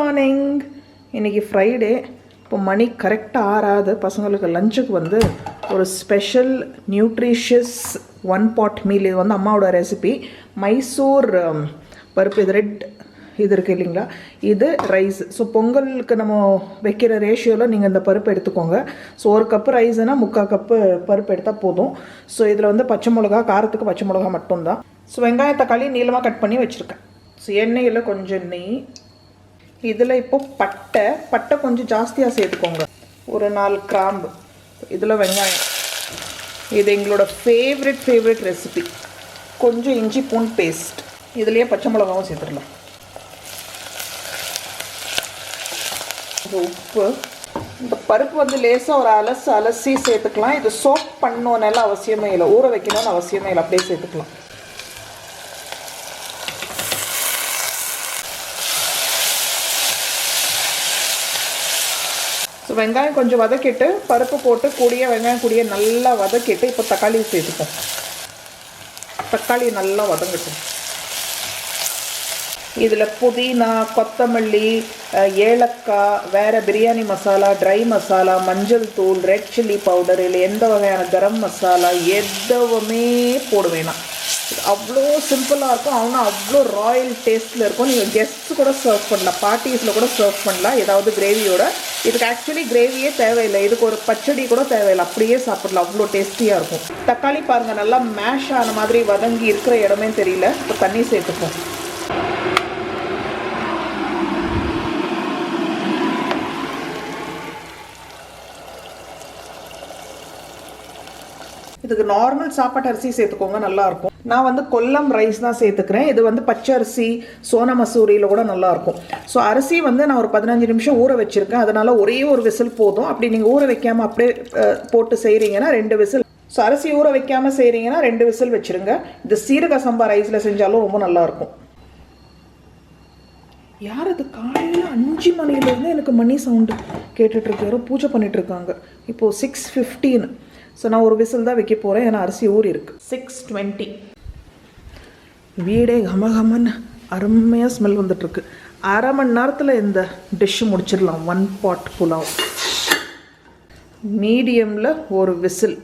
Morning. இன்றைக்கி Friday. இப்போ மணி கரெக்டாக ஆறாது. பசங்களுக்கு லஞ்சுக்கு வந்து ஒரு ஸ்பெஷல் நியூட்ரிஷியஸ் 1 pot மீல். இது வந்து அம்மாவோட ரெசிபி. மைசூர் பருப்பு, இது ரெட் இது இருக்குது இல்லைங்களா, இது ரைஸ். ஸோ பொங்கலுக்கு நம்ம வைக்கிற ரேஷியோவில் நீங்கள் இந்த பருப்பு எடுத்துக்கோங்க. ஸோ 1 கப்பு ரைஸ்னால் 3/4 கப்பு பருப்பு எடுத்தால் போதும். ஸோ இதில் வந்து பச்சை மிளகா, காரத்துக்கு பச்சை மிளகா மட்டும்தான். ஸோ வெங்காயம் தக்காளி நீளமாக கட் பண்ணி வச்சுருக்கேன். ஸோ எண்ணெயில் கொஞ்சம் நெய். இதில் இப்போது பட்டை கொஞ்சம் ஜாஸ்தியாக சேர்த்துக்கோங்க. ஒரு 4 கிராம்பு. இதில் வெங்காயம். இது எங்களோட ஃபேவரட் ரெசிபி. கொஞ்சம் இஞ்சி பூண்டு பேஸ்ட். இதுலேயே பச்சை மிளகாவும் சேர்த்துடலாம். உப்பு. இந்த பருப்பு வந்து லேசாக ஒரு அலசி சேர்த்துக்கலாம். இது சோக் பண்ணணுன்னால அவசியமே இல்லை, ஊற வைக்கணும்னு அவசியமே இல்லை, அப்படியே சேர்த்துக்கலாம். ஸோ வெங்காயம் கொஞ்சம் வதக்கிட்டு பருப்பு போட்டு வெங்காயம் கூடிய நல்லா வதக்கிட்டு இப்போ தக்காளி சேர்த்துப்போம். தக்காளி நல்லா வதங்கட்டும். இதில் புதினா, கொத்தமல்லி, ஏலக்காய், வேறு பிரியாணி மசாலா, ட்ரை மசாலா, மஞ்சள் தூள், ரெட் சில்லி பவுடர், இல்லை எந்த வகையான கரம் மசாலா எதுவுமே போட வேணாம். அவ்வளோ சிம்பிளாக இருக்கும். ஆனால் அவ்வளோ ராயல் டேஸ்ட்டில் இருக்கும். நீங்கள் கெஸ்ட்டு கூட சர்வ் பண்ணலாம், பார்ட்டிஸில் கூட சர்வ் பண்ணலாம் ஏதாவது கிரேவியோட. இதுக்கு ஆக்சுவலி கிரேவியே தேவையில்லை, இதுக்கு ஒரு பச்சடி கூட தேவையில்லை, அப்படியே சாப்பிடலாம். அவ்வளோ டேஸ்டியாக இருக்கும். தக்காளி பாருங்கள் நல்லா மேஷ் ஆன மாதிரி வதங்கி இருக்கிற இடமே தெரியல. இப்போ தண்ணி சேர்த்துப்போம். இதுக்கு நார்மல் சாப்பாட்டு அரிசி சேர்த்துக்கோங்க, நல்லாயிருக்கும். நான் வந்து கொல்லம் ரைஸ் தான் சேர்த்துக்கிறேன். இது வந்து பச்சரிசி, சோனா மசூரியில் கூட நல்லாயிருக்கும். ஸோ அரிசி வந்து நான் ஒரு 15 நிமிஷம் ஊற வச்சுருக்கேன். அதனால் ஒரே ஒரு விசில் போதும். அப்படி நீங்கள் ஊற வைக்காமல் அப்படியே போட்டு செய்கிறீங்கன்னா 2 விசில். ஸோ அரிசி ஊற வைக்காமல் செய்கிறீங்கன்னா 2 விசில் வச்சுருங்க. இது சீரக சம்பா ரைஸில் செஞ்சாலும் ரொம்ப நல்லாயிருக்கும். யார் அது காலையில் 5 மணிலேருந்து எனக்கு மணி சவுண்டு கேட்டுட்ருக்கு. யாரோ பூஜை பண்ணிகிட்ருக்காங்க. இப்போது 6:15. ஸோ நான் ஒரு விசில் தான் வைக்க போகிறேன், ஏன்னா அரிசி ஊறி இருக்குது. 6:20. வீடே கமகமன்னு அருமையாக ஸ்மெல் வந்துட்டுருக்கு. அரை மணி நேரத்தில் இந்த டிஷ்ஷு முடிச்சிடலாம். 1 pot புலாவ். மீடியமில் ஒரு விசில்.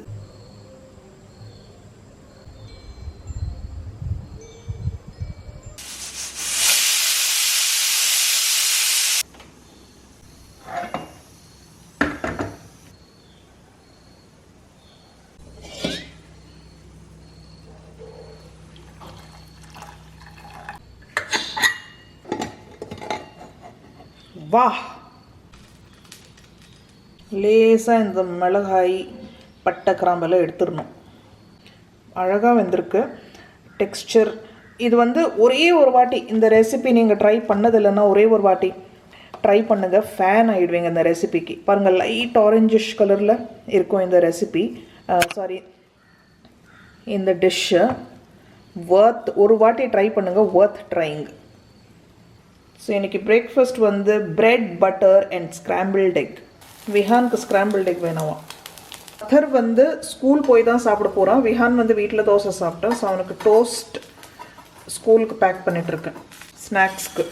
வா, லேசாக இந்த மிளகாய், பட்டை, கிராம்பெல்லாம் எடுத்துடணும். அழகாக வெந்திருக்கு டெக்ஸ்சர். இது வந்து ஒரே ஒரு வாட்டி இந்த ரெசிபி நீங்கள் ட்ரை பண்ணதில்லைன்னா ஒரே ஒரு வாட்டி ட்ரை பண்ணுங்கள். ஃபேன் ஆகிடுவீங்க இந்த ரெசிபிக்கு. பாருங்கள், லைட் ஆரஞ்சிஷ் கலரில் இருக்கும் இந்த ரெசிபி. இந்த டிஷ்ஷு ஒரு வாட்டி ட்ரை பண்ணுங்கள், ஒர்த் ட்ரைங். ஸோ இன்றைக்கி பிரேக்ஃபாஸ்ட் வந்து bread, butter and scrambled egg. விஹானுக்கு ஸ்க்ராம்பிள்ட் எக் வேணாமா. அத்தர் வந்து ஸ்கூல் போய் தான் சாப்பிட போகிறான். விஹான் வந்து வீட்டில் தோசை சாப்பிட்டான். ஸோ அவனுக்கு டோஸ்ட் ஸ்கூலுக்கு பேக் பண்ணிகிட்ருக்கேன், ஸ்நாக்ஸ்க்கு.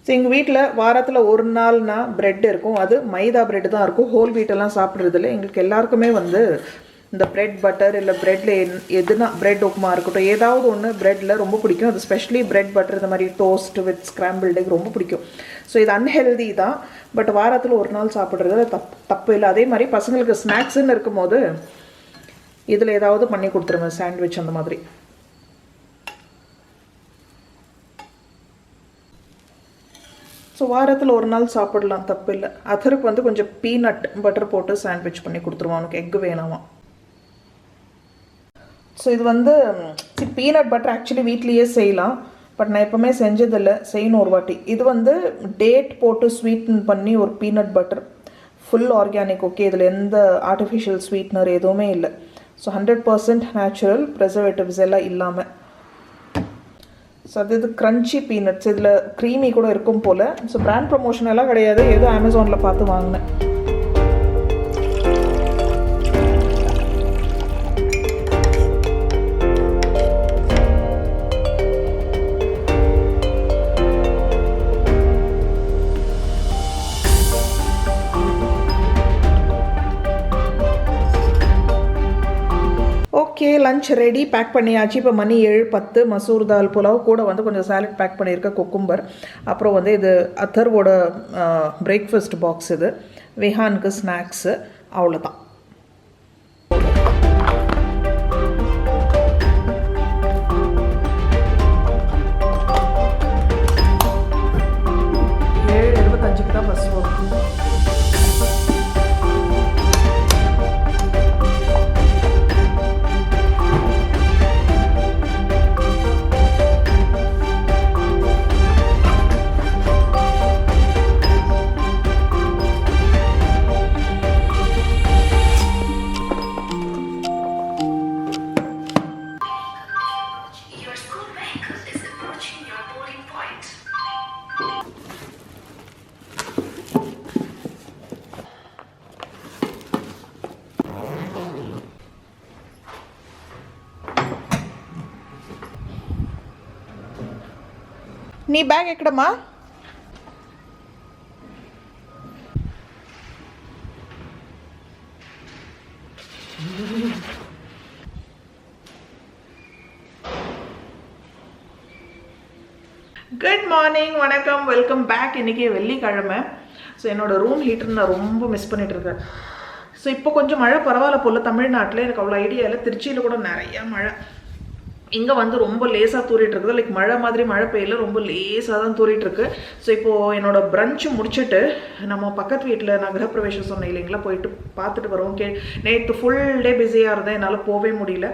ஸோ எங்கள் வீட்டில் வாரத்தில் ஒரு நாள்னா ப்ரெட் இருக்கும். அது மைதா ப்ரெட் தான் இருக்கும். ஹோல் வீட்டெல்லாம் சாப்பிட்றதில்ல. எங்களுக்கு எல்லாருக்குமே வந்து இந்த ப்ரெட் பட்டர் இல்லை ப்ரெட்டில் எதுனா ப்ரெட் உப்புமா இருக்கட்டும், ஏதாவது ஒன்று ப்ரெட்டில் ரொம்ப பிடிக்கும். அது ஸ்பெஷலி ப்ரெட் பட்டர், இந்த மாதிரி டோஸ்ட் வித் ஸ்க்ராம்பிள்ட் எக் ரொம்ப பிடிக்கும். ஸோ இது அன்ஹெல்தி தான், பட் வாரத்தில் ஒரு நாள் சாப்பிட்றது தப்பு இல்லை. அதே மாதிரி பசங்களுக்கு ஸ்நாக்ஸுன்னு இருக்கும்போது இதில் ஏதாவது பண்ணி கொடுத்துருவேன், சாண்ட்விச் அந்த மாதிரி. ஸோ வாரத்தில் ஒரு நாள் சாப்பிடலாம், தப்பு இல்லை. அதருக்கு வந்து கொஞ்சம் பீனட் பட்டர் போட்டு சாண்ட்விச் பண்ணி கொடுத்துருவான். அவனுக்கு எக்கு வேணாமா. ஸோ இது வந்து பீனட் பட்டர் ஆக்சுவலி வீட்லேயே செய்யலாம், பட் நான் எப்போவுமே செஞ்சதில்லை, செய்யணும் ஒரு வாட்டி. இது வந்து டேட் போட்டு ஸ்வீட்டன் பண்ணி ஒரு peanut butter, full organic. Okay, இதில் எந்த ஆர்டிஃபிஷியல் ஸ்வீட்னர் எதுவுமே இல்லை. ஸோ 100% நேச்சுரல், ப்ரிசர்வேட்டிவ்ஸ் எல்லாம் இல்லாமல். ஸோ அது க்ரன்ச்சி பீனட்ஸ். இதில் க்ரீமி கூட இருக்கும் போல். ஸோ பிராண்ட் ப்ரமோஷன் எல்லாம் கிடையாது, ஏதோ அமேசானில் பார்த்து வாங்கினேன். ஓகே, லஞ்ச் ரெடி, பேக் பண்ணியாச்சு. இப்போ மணி 7:10. மசூர் தால் புலாவ் கூட வந்து கொஞ்சம் சாலட் பேக் பண்ணியிருக்கேன், குக்கும்பர். அப்புறம் வந்து இது அத்தர்வோட பிரேக்ஃபாஸ்ட் பாக்ஸ், இது விஹானுக்கு ஸ்நாக்ஸு. அவ்வளோதான். నీ బ్యాగ్ ఎక్కడమ్మా? குட் மார்னிங், வணக்கம், வெல்கம் பேக். இன்றைக்கி வெள்ளிக்கிழமை. ஸோ என்னோடய ரூம் ஹீட்டர் நான் ரொம்ப மிஸ் பண்ணிகிட்ருக்கேன். ஸோ இப்போ கொஞ்சம் மழை பரவாயில்ல போல் தமிழ்நாட்டில். எனக்கு அவ்வளோ ஐடியா இல்லை. திருச்சியில் கூட நிறையா மழை. இங்கே வந்து ரொம்ப லேசாக தூரிட்டு இருக்குது. லைக் மழை மாதிரி மழை பெய்யல, ரொம்ப லேசாக தான் தூரிட்டு இருக்கு. ஸோ இப்போது என்னோடய ப்ரன்ச்சு முடிச்சுட்டு நம்ம பக்கத்து வீட்டில் நான் கிரகப்பிரவேசம் சொன்னேன் இல்லைங்களா, போயிட்டு பார்த்துட்டு வருவோம். நேற்று ஃபுல் டே பிஸியாக இருந்தேன், என்னால் போகவே முடியல.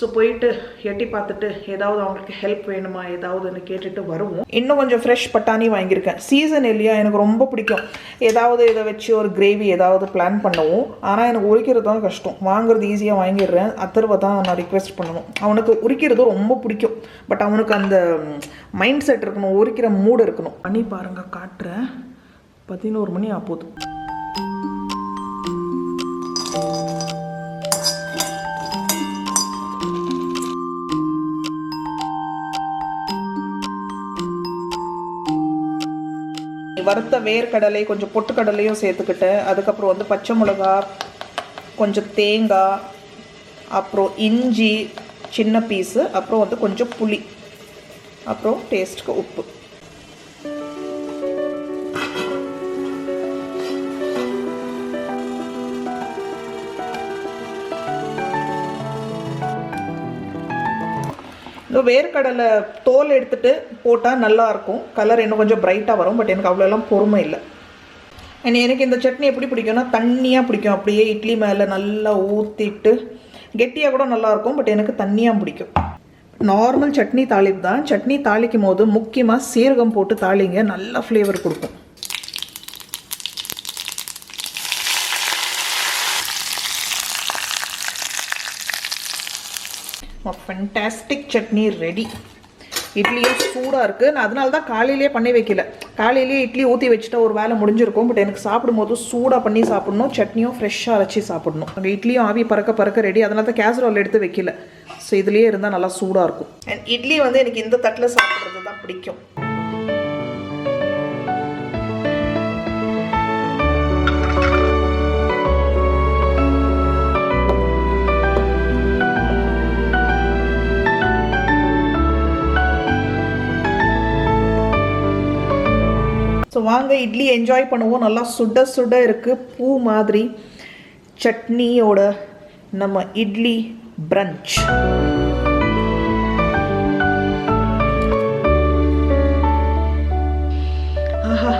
ஸோ போயிட்டு எட்டி பார்த்துட்டு ஏதாவது அவங்களுக்கு ஹெல்ப் வேணுமா ஏதாவதுன்னு கேட்டுட்டு வருவோம். இன்னும் கொஞ்சம் ஃப்ரெஷ் பட்டாணி வாங்கியிருக்கேன். சீசன் இல்லையா, எனக்கு ரொம்ப பிடிக்கும். ஏதாவது இதை வச்சு ஒரு கிரேவி ஏதாவது பிளான் பண்ணுவோம். ஆனால் எனக்கு உரிக்கிறது தான் கஷ்டம். வாங்குறது ஈஸியாக வாங்கிடுறேன். அத்தர்வை தான் நான் ரிக்வெஸ்ட் பண்ணணும். அவனுக்கு உரிக்கிறது ரொம்ப பிடிக்கும். பட் அவனுக்கு அந்த மைண்ட் செட் இருக்கணும், உரிக்கிற மூடு இருக்கணும். பண்ணி பாருங்க, காட்டுறேன். 11 மணி ஆகுது. வறுத்த வேர்க்கடலை, கொஞ்சம் பொட்டுக்கடலையும் சேர்த்துக்கிட்டேன். அதுக்கப்புறம் வந்து பச்சை மிளகா, கொஞ்சம் தேங்காய், அப்புறம் இஞ்சி சின்ன பீஸு, அப்புறம் வந்து கொஞ்சம் புளி, அப்புறம் டேஸ்ட்டுக்கு உப்பு. இந்த வேர்க்கடலை தோல் எடுத்துகிட்டு போட்டால் நல்லாயிருக்கும். கலர் இன்னும் கொஞ்சம் பிரைட்டாக வரும். பட் எனக்கு அவ்வளோலாம் பொறுமை இல்லை. எனக்கு இந்த சட்னி எப்படி பிடிக்கும்னா தண்ணியாக பிடிக்கும். அப்படியே இட்லி மேலே நல்லா ஊற்றிட்டு கெட்டியாக கூட நல்லாயிருக்கும். பட் எனக்கு தண்ணியாக பிடிக்கும். நார்மல் சட்னி தாளிப்பு தான். சட்னி தாளிக்கும் போது முக்கியமாக சீரகம் போட்டு தாளிங்க, நல்ல ஃப்ளேவர் கொடுக்கும். Fantastic chutney ready. இட்லியும் சூடாக இருக்குது. நான் அதனால தான் காலையிலே பண்ணி வைக்கல. காலையிலேயே இட்லி ஊற்றி வச்சுட்டா ஒரு வேலை முடிஞ்சிருக்கும். பட் எனக்கு சாப்பிடும்போது சூடாக பண்ணி சாப்பிடணும். சட்னியும் ஃப்ரெஷ்ஷாக அரைச்சி சாப்பிடணும். அங்கே இட்லியும் ஆவி பறக்க ரெடி. அதனால தான் கேசரோல் எடுத்து வைக்கல. ஸோ இதுலேயே இருந்தால் நல்லா சூடாக இருக்கும். அண்ட் இட்லி வந்து எனக்கு இந்த தட்டில் சாப்பிட்றது தான் பிடிக்கும். ஸோ வாங்க இட்லி என்ஜாய் பண்ணுவோம். நல்லா சுட சுட இருக்குது, பூ மாதிரி சட்னியோட நம்ம இட்லி பிரஞ்ச். ஆஹா,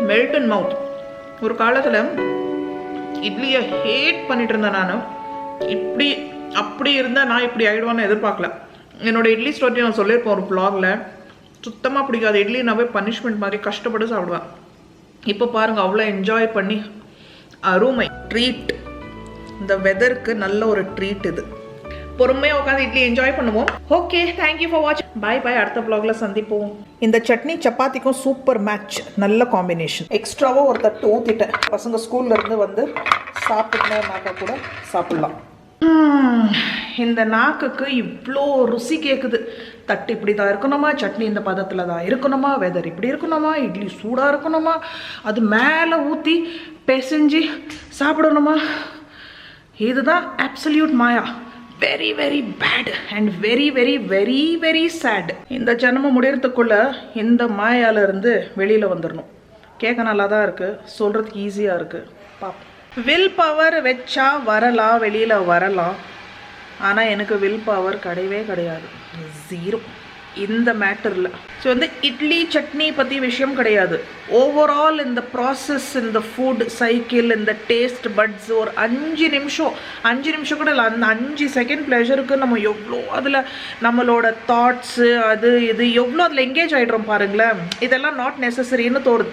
மெல்ட் இன் மவுத். ஒரு காலத்தில் இட்லியை ஹேட் பண்ணிட்டு இருந்தேன் நான். இப்படி அப்படி இருந்தால் நான் இப்படி ஆகிடுவான்னு எதிர்பார்க்கல. என்னோட இட்லி ஸ்டோரி நான் சொல்லியிருப்பேன் ஒரு வ்ளாகில். சுத்தமாக பிடிக்காது இட்லினாவே, பனிஷ்மெண்ட் மாதிரி கஷ்டப்பட்டு சாப்பிடுவேன். இப்போ பாருங்கள், அவ்வளோ என்ஜாய் பண்ணி அருமை ட்ரீட். இந்த வெதருக்கு நல்ல ஒரு ட்ரீட் இது. பொறுமையாக உட்காந்து இட்லி என்ஜாய் பண்ணுவோம். Okay, thank you for watch. Bye bye. அடுத்த வ்ளாகில் சந்திப்போம். இந்த சட்னி சப்பாத்திக்கும் சூப்பர் மேட்ச், நல்ல காம்பினேஷன். எக்ஸ்ட்ராவாக ஒரு தட்டு ஊற்றிட்டேன். பசங்க ஸ்கூல்லேருந்து வந்து சாப்பிட்ணுன்னாக்கா கூட சாப்பிட்லாம். இந்த நாக்குக்கு இவ்வளோ ருசி கேட்குது. தட்டு இப்படி தான் இருக்கணுமா, சட்னி இந்த பதத்தில் தான் இருக்கணுமா, வெதர் இப்படி இருக்கணுமா, இட்லி சூடாக இருக்கணுமா, அது மேலே ஊற்றி பிசைஞ்சு சாப்பிடணுமா. இதுதான் அப்சல்யூட் மாயா. Very very bad and very very very very sad. இந்த ஜென்மம் முடியறதுக்குள்ள இந்த மாயால இருந்து வெளியில வந்துடணும். கேட்க நல்லா தான் இருக்கு, சொல்றதுக்கு ஈஸியா இருக்கு. பாப்போம். வில் பவர் வச்சா வரலாம், வெளியில வரலாம். ஆனால் எனக்கு வில் பவர் கிடையவே கிடையாது, 0 இந்த மேட்டரில். ஸோ வந்து இட்லி சட்னி பற்றி விஷயம் கிடையாது. ஓவரால் இந்த ப்ராசஸ், இந்த ஃபுட் சைக்கிள், இந்த டேஸ்ட் பட்ஸ் ஒரு 5 நிமிஷம் கூட இல்லை, அந்த 5 செகண்ட் ப்ளெஷருக்கு நம்ம எவ்வளோ அதில் நம்மளோட தாட்ஸு அது இது எவ்வளோ அதில் எங்கேஜ் ஆகிடுறோம் பாருங்களேன். இதெல்லாம் நாட் நெசசரின்னு தோணுது.